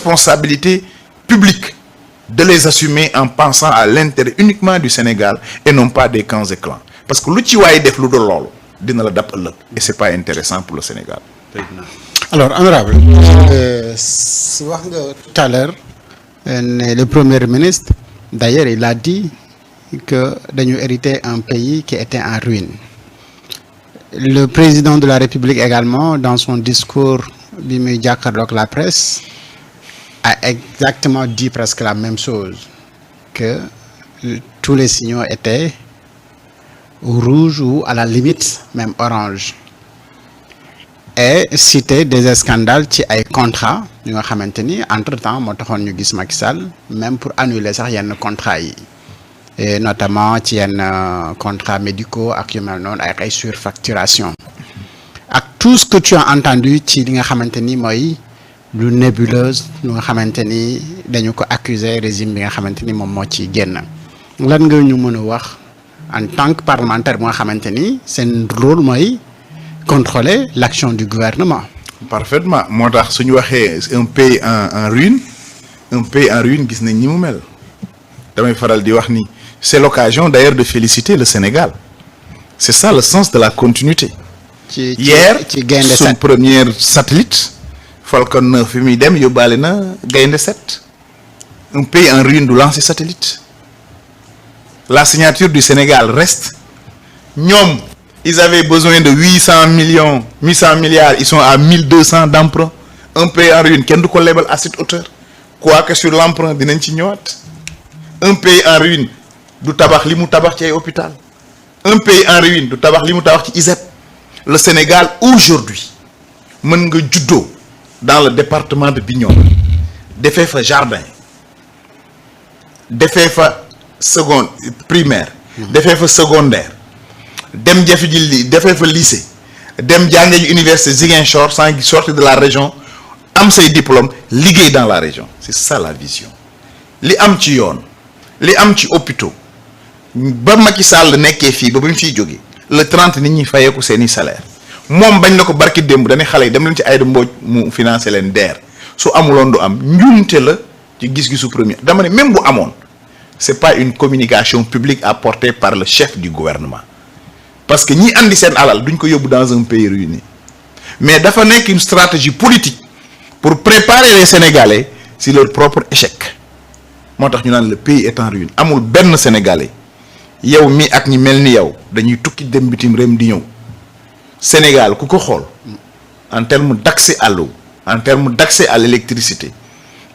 responsabilités publiques de les assumer en pensant à l'intérêt uniquement du Sénégal et non pas des camps et clans. Parce que lu ci waay def lu dul loolu dina la dab ëllëg et c'est pas intéressant pour le Sénégal. Alors honorable wax nga tout à l'heure le premier ministre d'ailleurs il a dit que dañu hérité un pays qui était en ruine. Le président de la République également dans son discours bi muy jàkkaarloog la presse a exactement dit presque la même chose, que tous les signaux étaient rouges ou à la limite même orange, et citer des scandales ci ay contrats yu nga xamante ni entre-temps moo taxoon ñu gis Macky Sall même pour annuler sax yenn contrats yi, et notamment ci yenn contrats médicaux ak yu mel noonu ak ay surfacturation ak tout ce que tu as entendu ci li nga xamante ni mooy lu nébuleuse lu nga xamante ni dañu ko accuser régime bi nga xamante ni moom moo ci génn. Lan nga ñu mën a wax en tant que parlementaire bu nga xamante ni seen rôle mooy contrôler l'action du gouvernement. Parfaitement moo tax suñu waxee un pays en ruine gis nañ ñi mu mel damay faral di wax ni c'est l'occasion d'ailleurs de féliciter le Sénégal. C'est ça le sens de la continuité. Hier suñ première satellite Falcon 9 fi muy dem yóbbaale na Gaïndé 7. Un pays en ruine du lancer satellite. La signature du Sénégal reste. ñoom ils avaient besoin de 800 milliards, ils sont à 1200 d'emprunt. Un pays en ruine kenn du ko lebal à cette hauteur. Quoique sur l'emprunt dinañ ci ñëwaat. Un pays en ruine du tabax li mu tabax ci ay hôpital. Un pays en ruine du tabax li mu tabax ci ISEP. Le Sénégal aujourd'hui mën nga juddoo dans le département de Bignona defee fa jardin defee fa seconde primaire defee fa secondaire dem jafe ji defee fa lycée dem jànge ji université Ziguinchor sans sortir de la région am say diplôme liggéey dans la région. C'est ça la vision. Li am ci yoon li am ci hôpitaux ba Macky Sall nekkee fii ba mu fiy jógee le 30 nit ñi fayeeku seeni salaire moom bañ na ko barki démb dañuy xale yi dem leen ci Aïda Mbodj mu financé leen DER su amuloon du am njuumte la ci gis-gisu premier dama ne même bu amoon c'est pas une communication publique apportée par le chef du gouvernement parce que ñi andi seen alal duñ ko yóbbu dans un pays ruiné mais dafa nekk une stratégie politique pour préparer les Sénégalais si leur propre échec moo tax ñu naan le pays est en ruine. Amul benn Sénégalais yow mi ak ñi mel ni yow dañuy tukki dem bitim réew di ñëw Sénégal ku ko xool en termes d'accès à l'eau, en termes d'accès à l'électricité,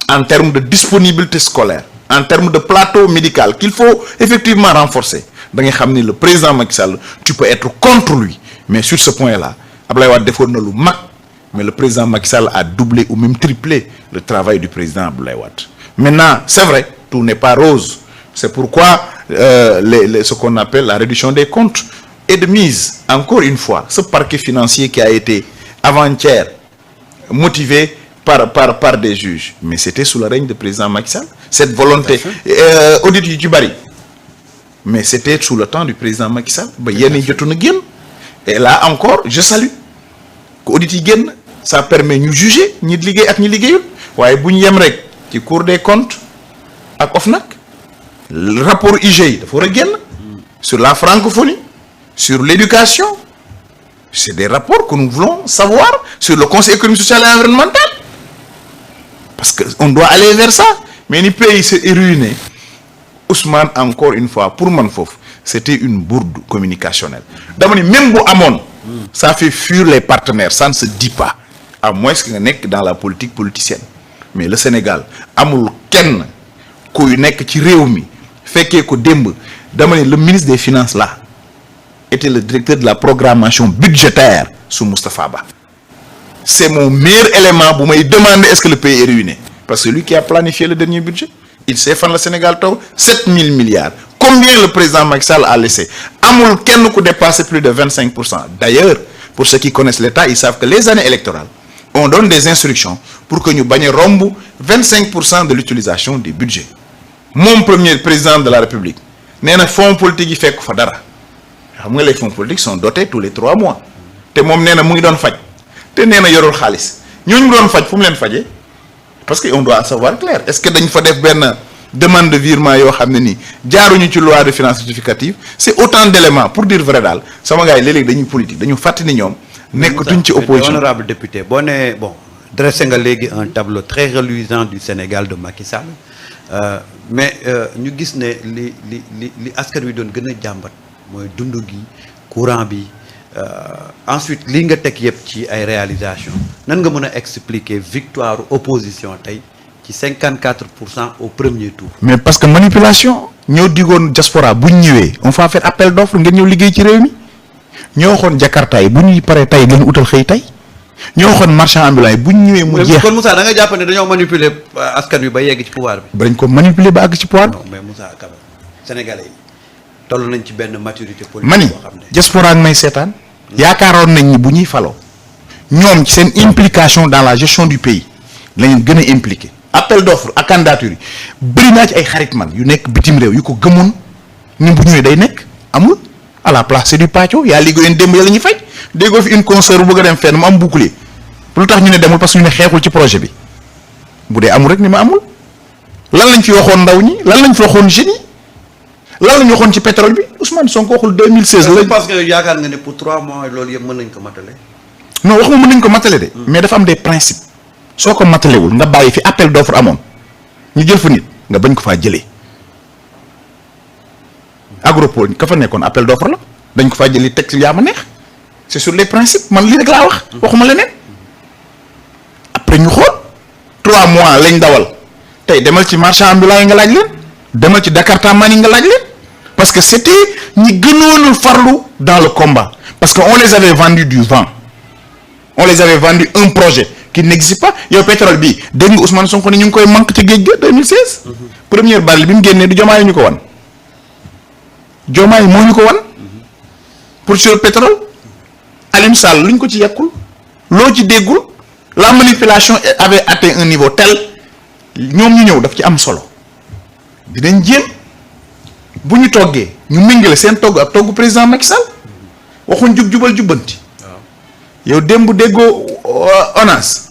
en termes de disponibilité scolaire, en termes de plateau médical qu'il faut effectivement renforcer. Da ngay xam ni le président Macky Sall tu peux être contre lui mais sur ce point-là Abdoulaye Wade defoon na lu mag mais le président Macky Sall a doublé ou même triplé le travail du président Abdoulaye Wade. Maintenant c'est vrai tout n'est pas rose, c'est pourquoi ce qu'on appelle la réduction des comptes est de mise. Encore une fois ce parquet financier qui a été avant-hier motivé par des juges mais c'était sous le règne du président Macky Sall cette volonté audit yu ci bari mais c'était sous le temps du président Macky Sall ba yenn jotu na génn et là encore je salue que audit yi génn ça permet ñu juger ñi liggéey ak ñi liggéeyul waaye bu ñu yem rek ci Cour des comptes ak OFNAC le rapport IGE dafa war a génn sur la francophonie sur l'éducation. C'est des rapports que nous voulons savoir sur le Conseil économique, social et environnemental. Parce qu'on doit aller vers ça. Mais les pays s'est ruiné. Ousmane, encore une fois, pour Manfof, c'était une bourde communicationnelle. D'abord, même si Amon, ça fait fuir les partenaires, ça ne se dit pas. À moins qu'il n'y ait que dans la politique politicienne. Mais le Sénégal, Amoul Ken, qui n'est que qui réumi, fait que le ministre des Finances là, était le directeur de la programmation budgétaire sous Moustapha Ba. C'est mon meilleur élément pour me demander est-ce que le pays est ruiné. Parce que lui qui a planifié le dernier budget, il sait faire le Sénégal 7 000 milliards. Combien le président Macky Sall a laissé? Amoul Ken ko dépassé plus de 25%. D'ailleurs, pour ceux qui connaissent l'État, ils savent que les années électorales, on donne des instructions pour que nous bagnions rombu 25% de l'utilisation des budgets. Mon premier président de la République, n'est fonds politique qui fait que dara. Les fonds politiques sont dotés tous les 3 mois. Te mom néna mu ngi doon faj. Te néna yorul xaliss. Ñooñu doon faj fu mu leen fajé? parce que on doit savoir clair est-ce que dañ fa def benn demande de virement yoo xam ne nii jaaruñu ci loi de finances rectificative c'est autant d'éléments pour dire vrai daal sama gars yi léeg-léeg dañuy politique dañu fàttali ñoom nekkatuñ ci opposition. honorable député boo nee bon dressé nga léegi un tableau très reluisant du Sénégal de Macky Sall mais ñu gis ne li askan wi doon gën a jàmbat mooy dund gi courant bi ensuite li nga teg yëpp ci ay réalisation nan nga mën a expliquer victoire opposition tey ci 54% au premier tour. mais parce que manipulation ñoo digoon diaspora bu ñu ñëwee on va faire appel d'offre ngeen ñëw liggéey ci réew mi ñoo waxoon Jakarta yi bu ñuy paree tey ngeen utal xëy tey ñoo waxoon marchand ambulant yi bu ñu ñëwee mu jeex. kon Moussa da nga jàpp ne dañoo manipuler askan wi ba yegg ci pouvoir bi. dañ ko manipuler ba àgg ci pouvoir bi. non mais Moussa Kaba Sénégalais yi toll nañ ci benn maturité politique. mani boo xam ne diaspora ak may seetaan. yaakaaroon nañ ni bu ñuy faloo ñoom ci seen implication dans la gestion du pays lañu gën a impliqué. appel d'offre ak candidature yi bëri naa ci ay xarit man yu nekk bitim réew yu ko gëmoon ni bu ñëwee day nekk amul à la place c'est du pàcco yaa liggéeyoon démb yàlla ñuy fay déggoo fi une consoeur bu bëgg a dem fenn mu am bouclier lu tax ñu ne demul parce que ñu ne xeexul ci projet bi bu dee amul rek ni ma amul lan lañ fi waxoon ndaw ñi lan lañ fi waxoon jeunes yi lan lañ waxoon ci pétrole bi Ousmane Sonko waxul 2016 la. parce que yaakaar nga ne pour 3 mois loolu yëpp mën nañ ko matale. non waxuma mën nañ ko matale de. mais dafa am des principes. soo ko matalewul nga bàyyi fi appel d'offre amoon ñu jël fa nit nga bañ ko faa jëlee Agropole ka fa nekkoon appel d'offre la dañ ko faa jëlee teg ci yaa ma neex c'est sur les principes man lii rek laa wax waxuma leneen après ñu xool 3 mois lañ dawal tey demal ci marchand ambulant yi nga laaj leen demal ci Jakarta man yi nga laaj leen parce que c'était ñi gënoon farlu dans le combat parce que on les avait vendu du vent on les avait vendu un projet qui n'existe pas yow pétrole bi dégg nga Ousmane Sonko ni ñu ngi koy manque ci géej ga 2016. première baril bi mu génnee du Diomaye ñu ko wan. Diomaye moo ñu ko wan. pour sur le pétrole. Alioune Sall lu ñu ko ci yekkul. loo ci déggul. la manipulation avait atteint un niveau tel ñoom ñu ñëw daf ci am solo. dinañ jéem bu ñu toggee ñu méngale seen togg ak togg président Macky Sall waxuñ jubal jubbanti. yow démb déggoo ONAS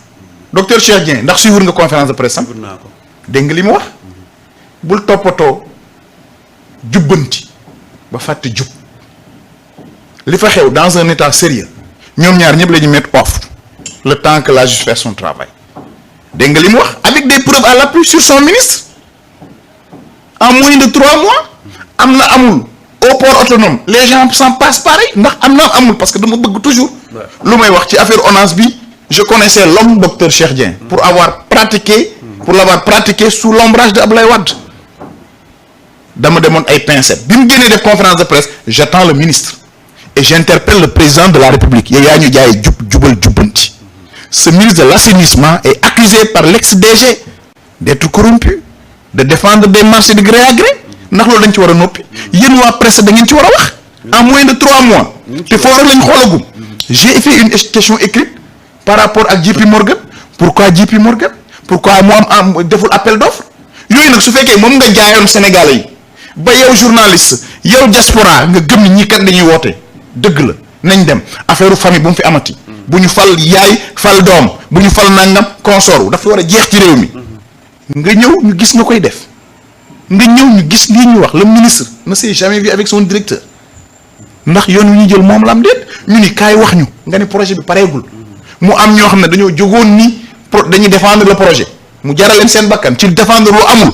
docteur Cheikh Dieng ndax suivre nga conférence de presse am dégg nga li mu wax bul toppatoo jubbanti ba fàtte jub li fa xew dans un état sérieux ñoom ñaar ñëpp la ñu mettre off le temps que la justice fait son travail dégg nga li mu wax avec des preuves à l'appui sur son ministre en moins de 3 mois am na amul au port autonome les gens s'en passent pareil ndax am na amul parce que dama bëgg toujours lu may wax ci affaire ONAS bi je connaissais l'homme docteur Cheikh Dieng pour l'avoir pratiqué sous l'ombrage de Abdoulaye Wade dama demoon ay pincettes bi mu génnee def conférence de presse j'attends le ministre et j'interpelle le président de la République yow yaa ñu jaay jubal jubbanti ce ministre de l'assainissement est accusé par l'ex-DG d'être corrompu de défendre des marchés de gré à gré ndax loolu dañ ci war a noppi yéen waa presse da ngeen ci war a wax en moins de 3 mois te foo rek lañ xoolagum j'ai fait une question écrite par rapport ak JP Morgan pourquoi JP Morgan pourquoi mu am deful appel d'offre yooyu nag su fekkee moom nga jaayoon Sénégalais yi ba yow journaliste yow diaspora nga gëm ni ñii kat dañuy woote dëgg la nañ dem affaire famille bu mu fi amati bu ñu fal yaay fal doom bu ñu fal nangam consort dafa war a jeex ci réew mi nga ñëw ñu gis nga koy def nga ñëw ñu gis lii ñu wax le ministre ne s'est jamais vu avec son directeur ndax yoon wi ñu jël moom la am déet ñu ni kaay wax ñu nga ni projet bi pareegul mu am ñoo xam ne dañoo jógoon ni dañuy défendre le projet mu jaral leen seen bakkan ci défendre lu amul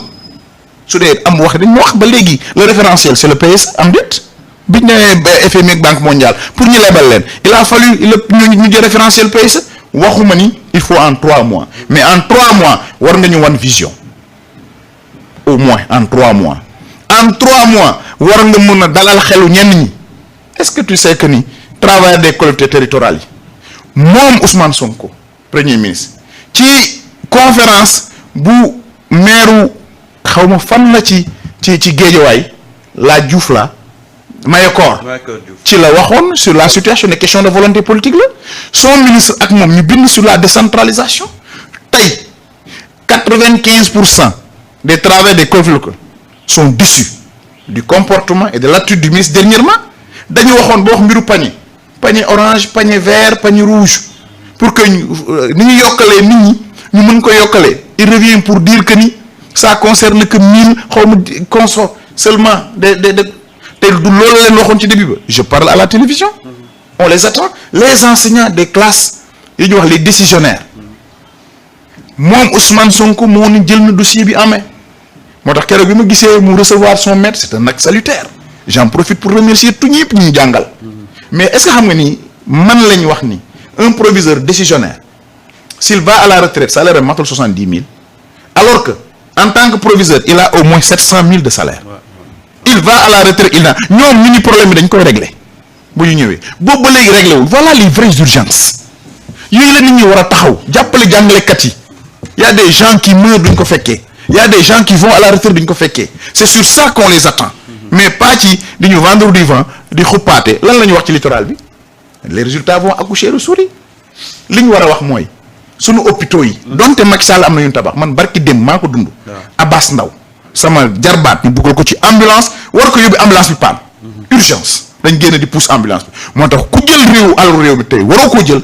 su dee am wax dañ wax ba léegi le référentiel c'est le PS am déet biñ ne FMI ak Banque mondiale pour ñu lebal leen il a fallu ñu jël référentiel PS waxuma ni il faut en 3 mois mais en 3 mois war nga ñu wan vision au moins en 3 mois en 3 mois war nga mën a dalal xelu ñenn ñi est-ce que tu sais que ni travail des collectivités territoriales yi moom Ousmane Sonko premier ministre ci conférence bu maire xaw ma fan la ci Guédiawaye la Diouf la Mayakor ci la waxoon sur la situation des questions de volonté politique la son ministre ak moom ñu bind sur la décentralisation tey 95% des travaux des collectivités sont déçus du comportement et de l'attitude du ministre dernièrement dañu waxoon boo wax mbiru panier orange panier vert panier rouge pour que ni ñu yokkalee nit ñi ñu mën ko yokkale il revient pour dire que ni ça concerne que 1000 xaw ma conso seulement de te du loolu leen waxoon ci début ba je parle à la télévision on les attend les enseignants des classes yi ñu wax les décisionnaires moom Ousmane Sonko moo ni jël na dossier bi amee moo tax keroog bi ma gisee mu recevoir son maître c'est un acte salutaire j'en profite pour remercier tout ñëpp ñu jàngal mais est-ce que xam nga ni man lañ wax ni un proviseur décisionnaire s'il va à la retraite salaire am matul 70 000 alors que en tant que proviseur il a au moins 700 000 de salaire il va à la retraite il a ñoom ñu ni problème bi dañ koy régler bu ñu ñëwee boobu ba léegi réglé wul voilà les vraies urgences yooyu la nit ñi war a taxaw jàppale jàngalekat yi y a des gens qui meurent duñ ko fekkee y a des gens qui vont à la retraite duñ ko fekkee c'est sur ça qu'on les attend mais pas ci di ñu vendre du vent di xuppaate lan la ñu wax ci littoral bi les résultats vont accoucher de souris li ñu war a wax mooy sunu hôpitaux yi donte Macky Sall am na ñu tabax man barki dem maa ko dund Abbas Ndaw sama jarbaat ñu dugal ko ci ambulance war ko yóbbu ambulance bi paan urgence dañ génn di pousse ambulance bi moo tax ku jël réew alalu réew bi tey waroo koo jël